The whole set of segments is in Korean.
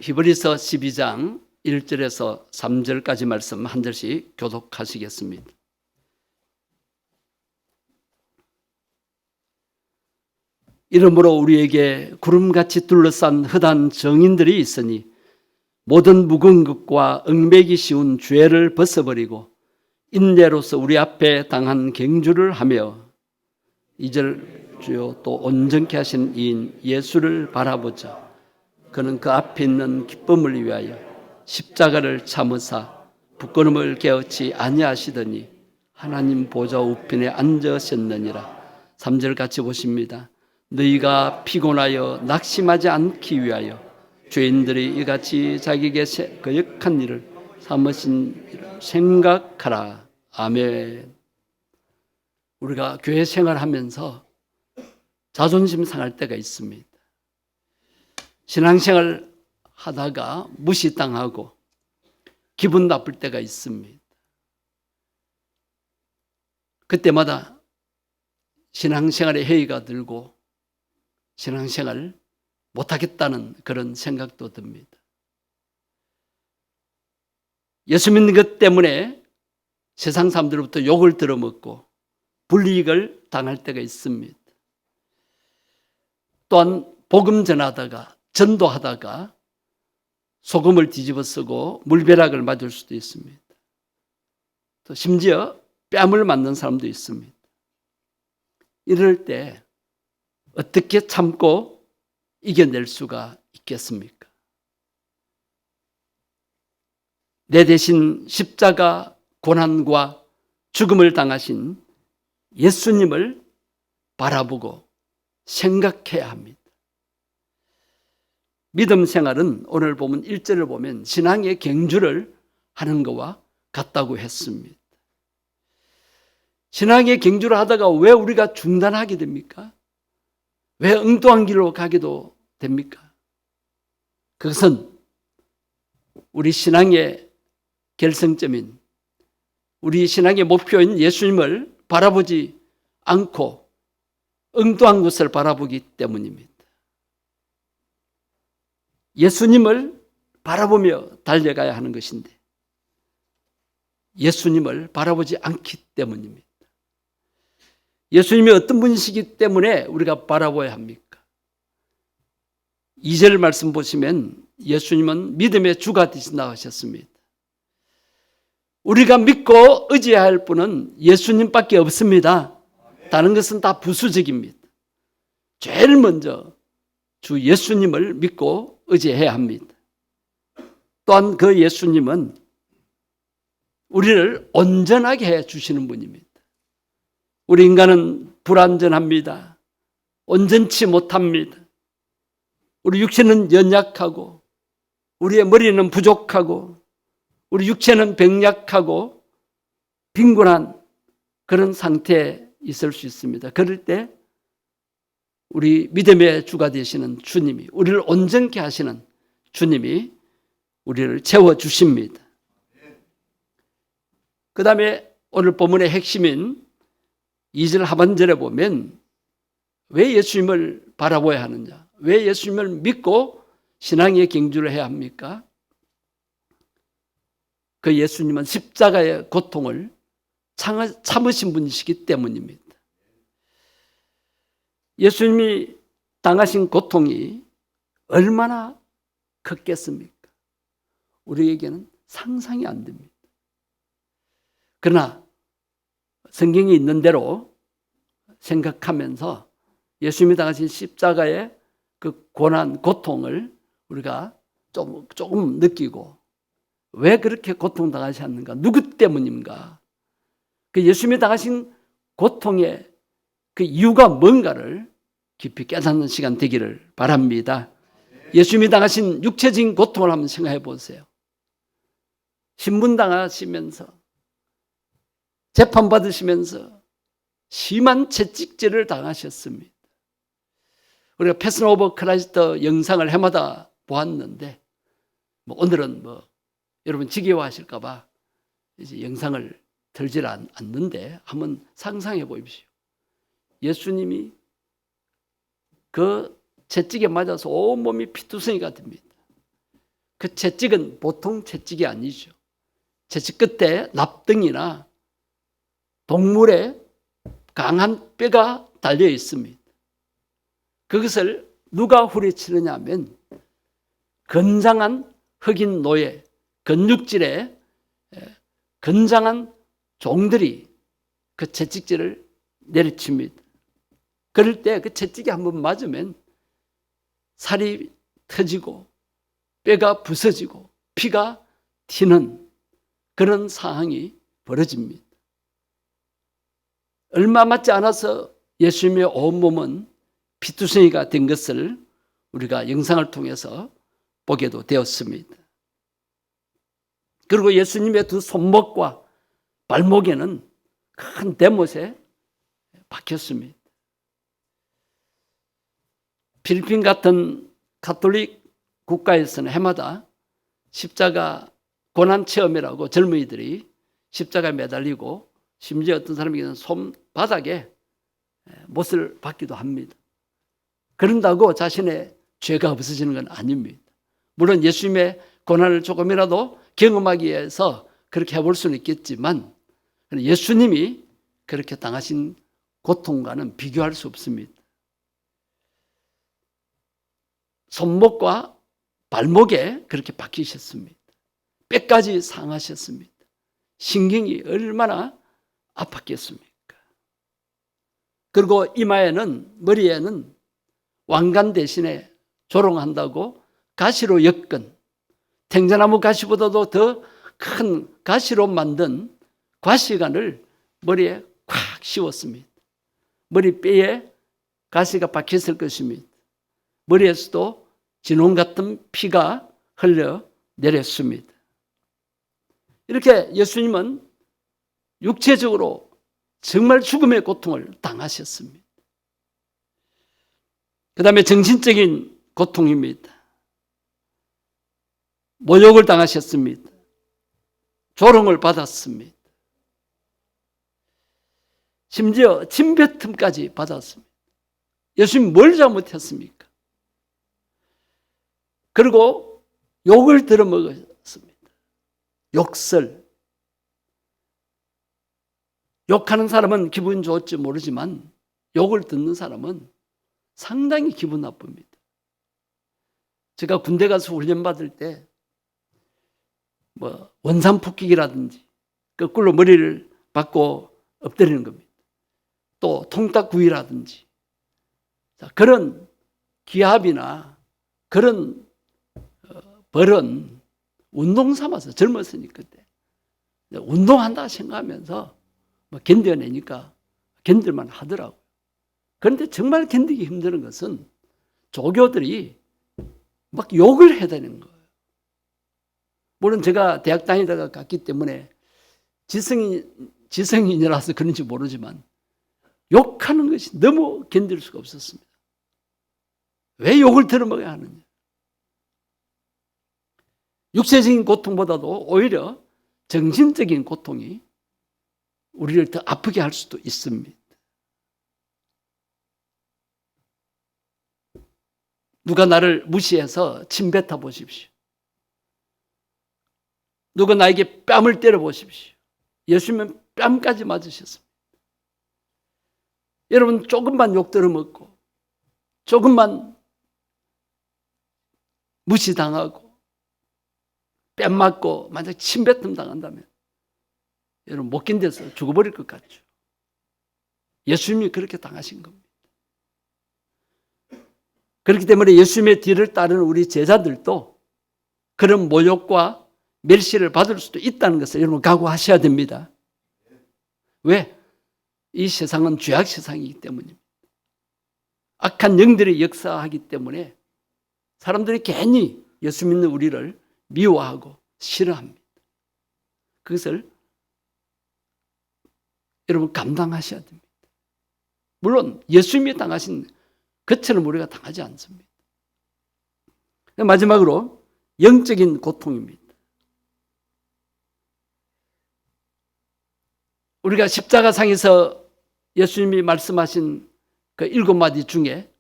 히브리서 12장 1절에서 3절까지 말씀 한 절씩 교독하시겠습니다. 이러므로 우리에게 구름같이 둘러싼 흩한 정인들이 있으니 모든 묵은 것과 얽매기 쉬운 죄를 벗어버리고 인내로서 우리 앞에 당한 경주를 하며 2절 주요 또 온전케 하신 이인 예수를 바라보자. 그는 그 앞에 있는 기쁨을 위하여 십자가를 참으사 부끄러움을 깨우치 아니하시더니 하나님 보좌 우편에 앉으셨느니라. 3절 같이 보십니다. 너희가 피곤하여 낙심하지 않기 위하여 죄인들이 이같이 자기에게 거역한 일을 삼으신 일을 생각하라. 아멘. 우리가 교회 생활하면서 자존심 상할 때가 있습니다. 신앙생활 하다가 무시당하고 기분 나쁠 때가 있습니다. 그때마다 신앙생활에 회의가 들고 신앙생활 못하겠다는 그런 생각도 듭니다. 예수 믿는 것 때문에 세상 사람들로부터 욕을 들어먹고 불이익을 당할 때가 있습니다. 또한 복음 전하다가 전도하다가 소금을 뒤집어 쓰고 물벼락을 맞을 수도 있습니다. 또 심지어 뺨을 맞는 사람도 있습니다. 이럴 때 어떻게 참고 이겨낼 수가 있겠습니까? 내 대신 십자가 고난과 죽음을 당하신 예수님을 바라보고 생각해야 합니다. 믿음 생활은 오늘 보면 1절을 보면 신앙의 경주를 하는 것과 같다고 했습니다. 신앙의 경주를 하다가 왜 우리가 중단하게 됩니까? 왜 엉뚱한 길로 가기도 됩니까? 그것은 우리 신앙의 결승점인 우리 신앙의 목표인 예수님을 바라보지 않고 엉뚱한 것을 바라보기 때문입니다. 예수님을 바라보며 달려가야 하는 것인데 예수님을 바라보지 않기 때문입니다. 예수님이 어떤 분이시기 때문에 우리가 바라봐야 합니까? 2절 말씀 보시면 예수님은 믿음의 주가 되신다고 하셨습니다. 우리가 믿고 의지해야 할 분은 예수님밖에 없습니다. 다른 것은 다 부수적입니다. 제일 먼저 주 예수님을 믿고 의지해야 합니다. 또한 그 예수님은 우리를 온전하게 해 주시는 분입니다. 우리 인간은 불완전합니다. 온전치 못합니다. 우리 육체는 연약하고 우리의 머리는 부족하고 우리 육체는 병약하고 빈곤한 그런 상태에 있을 수 있습니다. 그럴 때 우리 믿음의 주가 되시는 주님이 우리를 온전케 하시는 주님이 우리를 채워주십니다. 그 다음에 오늘 본문의 핵심인 2절 하반절에 보면 왜 예수님을 바라봐야 하느냐? 왜 예수님을 믿고 신앙의 경주를 해야 합니까? 그 예수님은 십자가의 고통을 참으신 분이시기 때문입니다. 예수님이 당하신 고통이 얼마나 컸겠습니까? 우리에게는 상상이 안 됩니다. 그러나 성경에 있는 대로 생각하면서 예수님이 당하신 십자가의 그 고난, 고통을 우리가 조금 느끼고 왜 그렇게 고통당하셨는가? 누구 때문인가? 그 예수님이 당하신 고통의 그 이유가 뭔가를 깊이 깨닫는 시간 되기를 바랍니다. 예수님이 당하신 육체적인 고통을 한번 생각해 보세요. 신문당하시면서 재판받으시면서 심한 채찍질을 당하셨습니다. 우리가 패션 오브 크라이스트 영상을 해마다 보았는데 오늘은 여러분 지겨워하실까 봐 이제 영상을 들질 않는데 한번 상상해 보십시오. 예수님이 그 채찍에 맞아서 온몸이 피투성이가 됩니다. 그 채찍은 보통 채찍이 아니죠. 채찍 끝에 납등이나 동물의 강한 뼈가 달려 있습니다. 그것을 누가 후려치느냐 하면 건장한 흑인 노예, 근육질의 건장한 종들이 그 채찍질을 내리칩니다. 그럴 때 그 채찍이 한번 맞으면 살이 터지고 뼈가 부서지고 피가 튀는 그런 상황이 벌어집니다. 얼마 맞지 않아서 예수님의 온몸은 피투성이가 된 것을 우리가 영상을 통해서 보게도 되었습니다. 그리고 예수님의 두 손목과 발목에는 큰 대못에 박혔습니다. 필리핀 같은 가톨릭 국가에서는 해마다 십자가 고난 체험이라고 젊은이들이 십자가에 매달리고 심지어 어떤 사람에게는 손바닥에 못을 박기도 합니다. 그런다고 자신의 죄가 없어지는 건 아닙니다. 물론 예수님의 고난을 조금이라도 경험하기 위해서 그렇게 해볼 수는 있겠지만 예수님이 그렇게 당하신 고통과는 비교할 수 없습니다. 손목과 발목에 그렇게 박히셨습니다. 뼈까지 상하셨습니다. 신경이 얼마나 아팠겠습니까? 그리고 이마에는, 머리에는 왕관 대신에 조롱한다고 가시로 엮은, 탱자나무 가시보다도 더 큰 가시로 만든 과시관을 머리에 콱 씌웠습니다. 머리뼈에 가시가 박혔을 것입니다. 머리에서도 진홍 같은 피가 흘러 내렸습니다. 이렇게 예수님은 육체적으로 정말 죽음의 고통을 당하셨습니다. 그 다음에 정신적인 고통입니다. 모욕을 당하셨습니다. 조롱을 받았습니다. 심지어 침뱉음까지 받았습니다. 예수님 뭘 잘못했습니까? 그리고 욕을 들어먹었습니다. 욕설. 욕하는 사람은 기분 좋을지 모르지만 욕을 듣는 사람은 상당히 기분 나쁩니다. 제가 군대 가서 훈련받을 때 원산폭격이라든지 거꾸로 머리를 박고 엎드리는 겁니다. 또 통닭구이라든지 그런 기합이나 그런 벌은 운동 삼아서 젊었으니 그때 운동한다 생각하면서 견뎌내니까 견딜만 하더라고요. 그런데 정말 견디기 힘든 것은 조교들이 막 욕을 해대는 거예요. 물론 제가 대학 다니다가 갔기 때문에 지성인이라서 그런지 모르지만 욕하는 것이 너무 견딜 수가 없었습니다. 왜 욕을 들어먹어야 하느냐. 육체적인 고통보다도 오히려 정신적인 고통이 우리를 더 아프게 할 수도 있습니다. 누가 나를 무시해서 침뱉어 보십시오. 누가 나에게 뺨을 때려 보십시오. 예수님은 뺨까지 맞으셨습니다. 여러분 조금만 욕 들어먹고 조금만 무시당하고 뺨 맞고 만약 침뱉음 당한다면 여러분 못 견뎌서 죽어버릴 것 같죠. 예수님이 그렇게 당하신 겁니다. 그렇기 때문에 예수님의 뒤를 따르는 우리 제자들도 그런 모욕과 멸시를 받을 수도 있다는 것을 여러분 각오하셔야 됩니다. 왜? 이 세상은 죄악 세상이기 때문입니다. 악한 영들이 역사하기 때문에 사람들이 괜히 예수 믿는 우리를 미워하고 싫어합니다. 그것을 여러분 감당하셔야 됩니다. 물론 예수님이 당하신 그처럼 우리가 당하지 않습니다. 마지막으로 영적인 고통입니다. 우리가 십자가상에서 예수님이 말씀하신 그 7마디 중에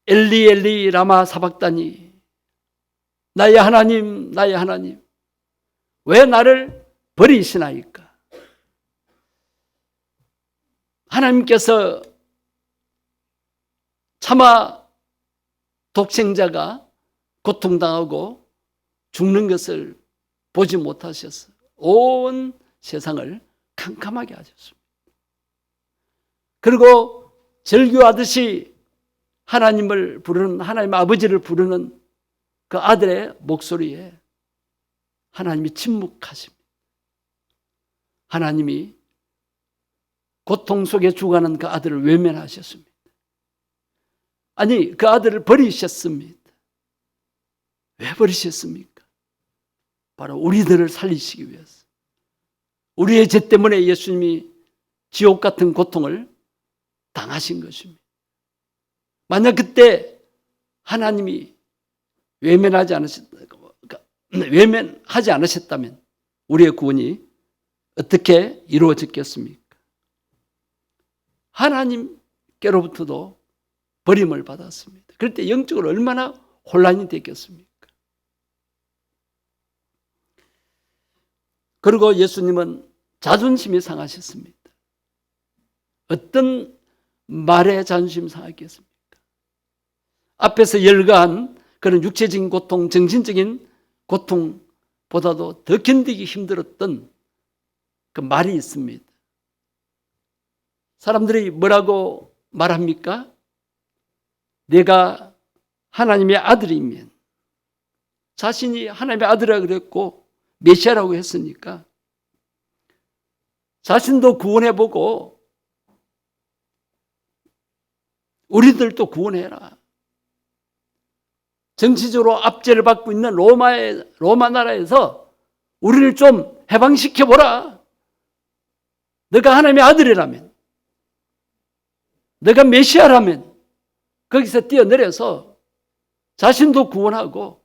엘리 엘리 라마 사박다니 나의 하나님, 나의 하나님, 왜 나를 버리시나이까? 하나님께서 차마 독생자가 고통당하고 죽는 것을 보지 못하셔서 온 세상을 캄캄하게 하셨습니다. 그리고 절규하듯이 하나님을 부르는, 하나님 아버지를 부르는 그 아들의 목소리에 하나님이 침묵하십니다. 하나님이 고통 속에 죽어가는 그 아들을 외면하셨습니다. 아니, 그 아들을 버리셨습니다. 왜 버리셨습니까? 바로 우리들을 살리시기 위해서. 우리의 죄 때문에 예수님이 지옥 같은 고통을 당하신 것입니다. 만약 그때 하나님이 외면하지 않으셨다면 우리의 구원이 어떻게 이루어졌겠습니까? 하나님께로부터도 버림을 받았습니다. 그럴 때 영적으로 얼마나 혼란이 됐겠습니까? 그리고 예수님은 자존심이 상하셨습니다. 어떤 말에 자존심이 상하겠습니까? 앞에서 열거한 그런 육체적인 고통, 정신적인 고통보다도 더 견디기 힘들었던 그 말이 있습니다. 사람들이 뭐라고 말합니까? 내가 하나님의 아들이면, 자신이 하나님의 아들이라고 그랬고 메시아라고 했으니까 자신도 구원해보고 우리들도 구원해라. 정치적으로 압제를 받고 있는 로마 나라에서 우리를 좀 해방시켜보라. 너가 하나님의 아들이라면, 너가 메시아라면 거기서 뛰어내려서 자신도 구원하고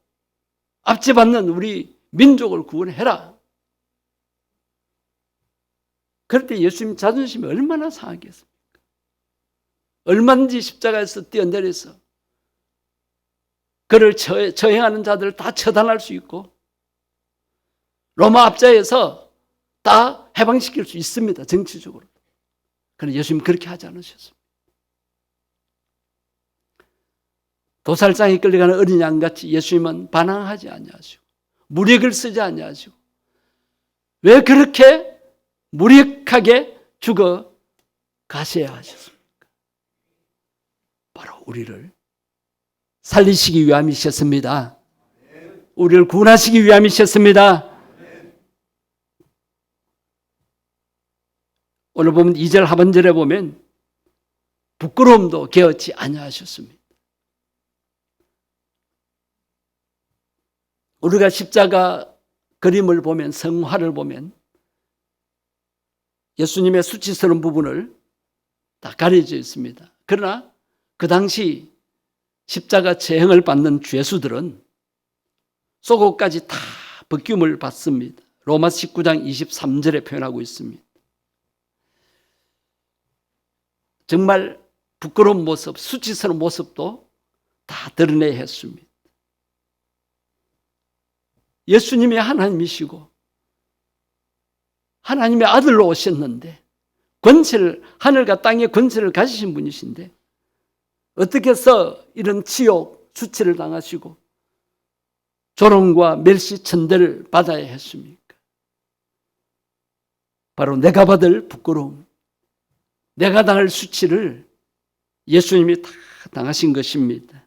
압제받는 우리 민족을 구원해라. 그럴 때 예수님 자존심이 얼마나 상하겠습니까? 얼마든지 십자가에서 뛰어내려서 그를 저행하는 자들을 다 처단할 수 있고 로마 압제에서 다 해방시킬 수 있습니다. 정치적으로. 그런데 예수님은 그렇게 하지 않으셨습니다. 도살장에 끌려가는 어린 양같이 예수님은 반항하지 아니하시고 무력을 쓰지 아니하시고 왜 그렇게 무력하게 죽어 가셔야 하셨습니까? 바로 우리를 살리시기 위함이셨습니다. 우리를 구원하시기 위함이셨습니다. 오늘 보면 2절 하반절에 보면 부끄러움도 개어치 아니하셨습니다. 우리가 십자가 그림을 보면, 성화를 보면 예수님의 수치스러운 부분을 다 가려져 있습니다. 그러나 그 당시 십자가 체형을 받는 죄수들은 속옷까지 다 벗김을 받습니다. 로마 19장 23절에 표현하고 있습니다. 정말 부끄러운 모습, 수치스러운 모습도 다 드러내야 했습니다. 예수님이 하나님이시고 하나님의 아들로 오셨는데 권세를, 하늘과 땅의 권세를 가지신 분이신데 어떻게 해서 이런 치욕, 수치를 당하시고 조롱과 멸시, 천대를 받아야 했습니까? 바로 내가 받을 부끄러움, 내가 당할 수치를 예수님이 다 당하신 것입니다.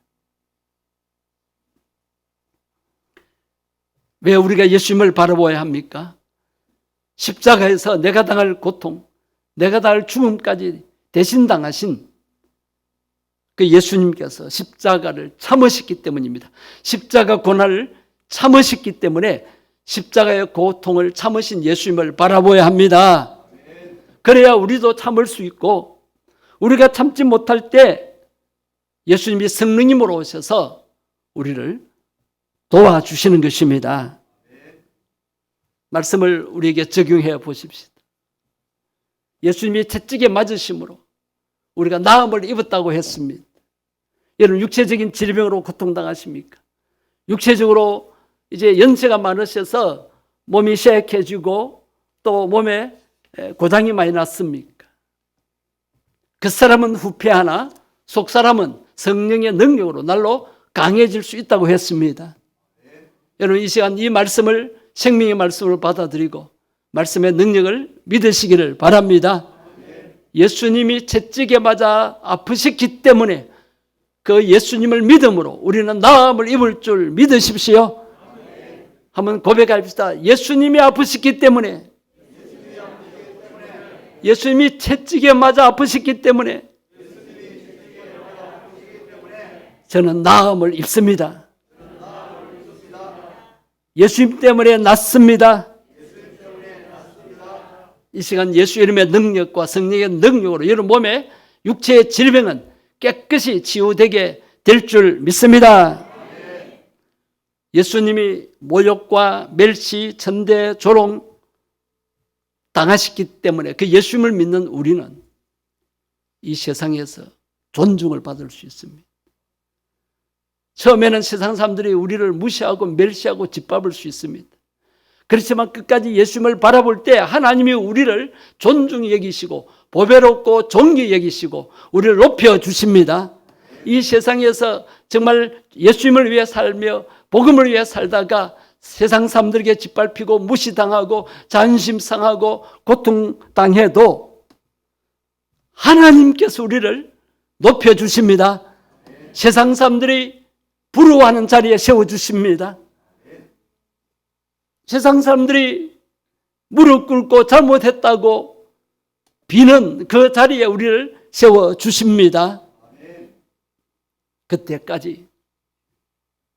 왜 우리가 예수님을 바라보아야 합니까? 십자가에서 내가 당할 고통, 내가 당할 죽음까지 대신 당하신 그 예수님께서 십자가를 참으셨기 때문입니다. 십자가 고난을 참으셨기 때문에 십자가의 고통을 참으신 예수님을 바라보아야 합니다. 그래야 우리도 참을 수 있고 우리가 참지 못할 때 예수님이 성령님으로 오셔서 우리를 도와주시는 것입니다. 말씀을 우리에게 적용해 보십시오. 예수님이 채찍에 맞으심으로 우리가 나음을 입었다고 했습니다. 여러분 육체적인 질병으로 고통당하십니까? 육체적으로 이제 연세가 많으셔서 몸이 쇠약해지고 또 몸에 고장이 많이 났습니까? 그 사람은 후패하나 속 사람은 성령의 능력으로 날로 강해질 수 있다고 했습니다. 여러분 이 시간 이 말씀을 생명의 말씀으로 받아들이고 말씀의 능력을 믿으시기를 바랍니다. 예수님이 채찍에 맞아 아프셨기 때문에 그 예수님을 믿음으로 우리는 나음을 입을 줄 믿으십시오. 한번 고백합시다. 예수님이 아프셨기 때문에, 예수님이 채찍에 맞아 아프셨기 때문에 저는 나음을 입습니다. 예수님 때문에 낫습니다. 이 시간 예수 이름의 능력과 성령의 능력으로 여러분 몸의 육체의 질병은 깨끗이 치유되게 될 줄 믿습니다. 예수님이 모욕과 멸시, 천대, 조롱 당하셨기 때문에 그 예수님을 믿는 우리는 이 세상에서 존중을 받을 수 있습니다. 처음에는 세상 사람들이 우리를 무시하고 멸시하고 짓밟을 수 있습니다. 그렇지만 끝까지 예수님을 바라볼 때 하나님이 우리를 존중히 여기시고 보배롭고 존귀히 여기시고 우리를 높여주십니다. 이 세상에서 정말 예수님을 위해 살며 복음을 위해 살다가 세상 사람들에게 짓밟히고 무시당하고 자존심 상하고 고통당해도 하나님께서 우리를 높여주십니다. 세상 사람들이 부러워하는 자리에 세워주십니다. 세상 사람들이 무릎 꿇고 잘못했다고 비는 그 자리에 우리를 세워주십니다. 그때까지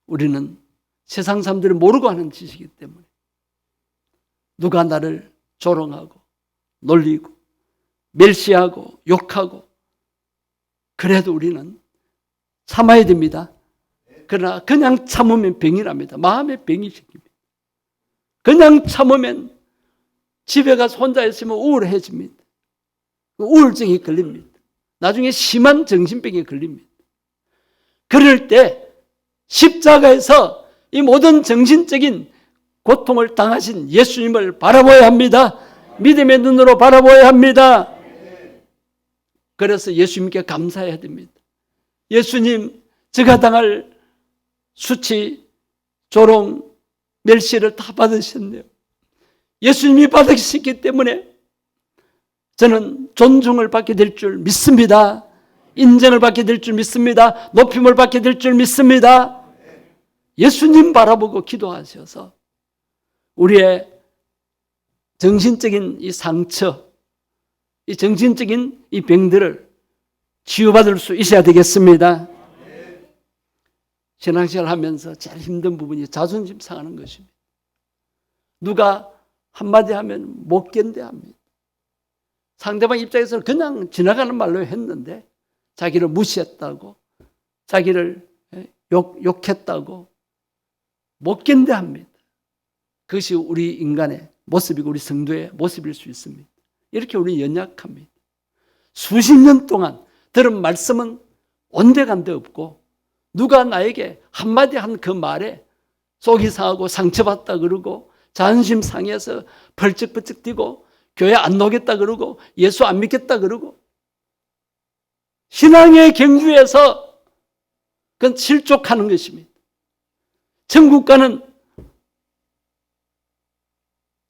우리는 세상 사람들이 모르고 하는 짓이기 때문에 누가 나를 조롱하고 놀리고 멸시하고 욕하고 그래도 우리는 참아야 됩니다. 그러나 그냥 참으면 병이랍니다. 마음의 병이 생깁니다. 그냥 참으면 집에 가서 혼자 있으면 우울해집니다. 우울증이 걸립니다. 나중에 심한 정신병에 걸립니다. 그럴 때 십자가에서 이 모든 정신적인 고통을 당하신 예수님을 바라봐야 합니다. 믿음의 눈으로 바라봐야 합니다. 그래서 예수님께 감사해야 됩니다. 예수님, 제가 당할 수치, 조롱, 멸시를 다 받으셨네요. 예수님이 받으셨기 때문에 저는 존중을 받게 될 줄 믿습니다. 인정을 받게 될 줄 믿습니다. 높임을 받게 될 줄 믿습니다. 예수님 바라보고 기도하셔서 우리의 정신적인 이 상처, 이 정신적인 이 병들을 치유받을 수 있어야 되겠습니다. 신앙생활 하면서 제일 힘든 부분이 자존심 상하는 것입니다. 누가 한마디 하면 못 견뎌합니다. 상대방 입장에서는 그냥 지나가는 말로 했는데 자기를 무시했다고, 자기를 욕했다고 못 견뎌합니다. 그것이 우리 인간의 모습이고 우리 성도의 모습일 수 있습니다. 이렇게 우리 연약합니다. 수십 년 동안 들은 말씀은 온데간데 없고 누가 나에게 한마디 한 그 말에 속이 상하고 상처받다 그러고 자존심 상해서 벌쩍벌쩍 뛰고 교회 안 나오겠다 그러고 예수 안 믿겠다 그러고 신앙의 경주에서 그건 실족하는 것입니다. 천국 가는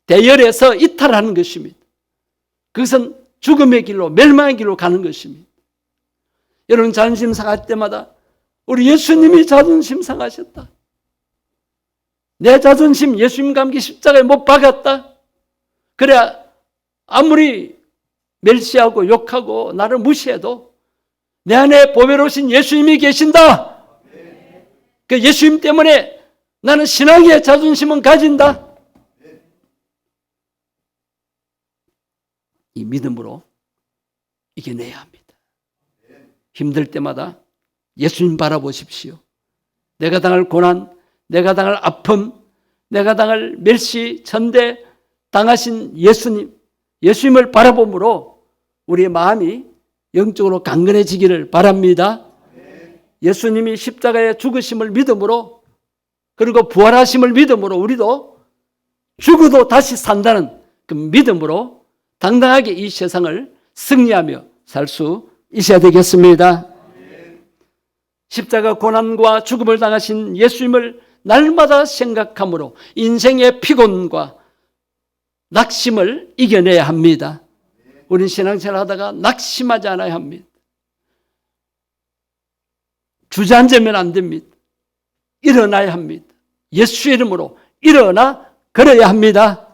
대열에서 이탈하는 것입니다. 그것은 죽음의 길로 멸망의 길로 가는 것입니다. 여러분 자존심 상할 때마다 우리 예수님이 자존심 상하셨다. 내 자존심 예수님과 함께 십자가에 못 박았다. 그래 아무리 멸시하고 욕하고 나를 무시해도 내 안에 보배로우신 예수님이 계신다. 그 예수님 때문에 나는 신앙의 자존심은 가진다. 이 믿음으로 이겨내야 합니다. 힘들 때마다 예수님 바라보십시오. 내가 당할 고난, 내가 당할 아픔, 내가 당할 멸시, 천대 당하신 예수님, 예수님을 바라봄으로 우리의 마음이 영적으로 강건해지기를 바랍니다. 예수님이 십자가에 죽으심을 믿음으로 그리고 부활하심을 믿음으로 우리도 죽어도 다시 산다는 그 믿음으로 당당하게 이 세상을 승리하며 살 수 있어야 되겠습니다. 십자가 고난과 죽음을 당하신 예수님을 날마다 생각함으로 인생의 피곤과 낙심을 이겨내야 합니다. 우린 신앙생활 하다가 낙심하지 않아야 합니다. 주저앉으면 안 됩니다. 일어나야 합니다. 예수의 이름으로 일어나 걸어야 합니다.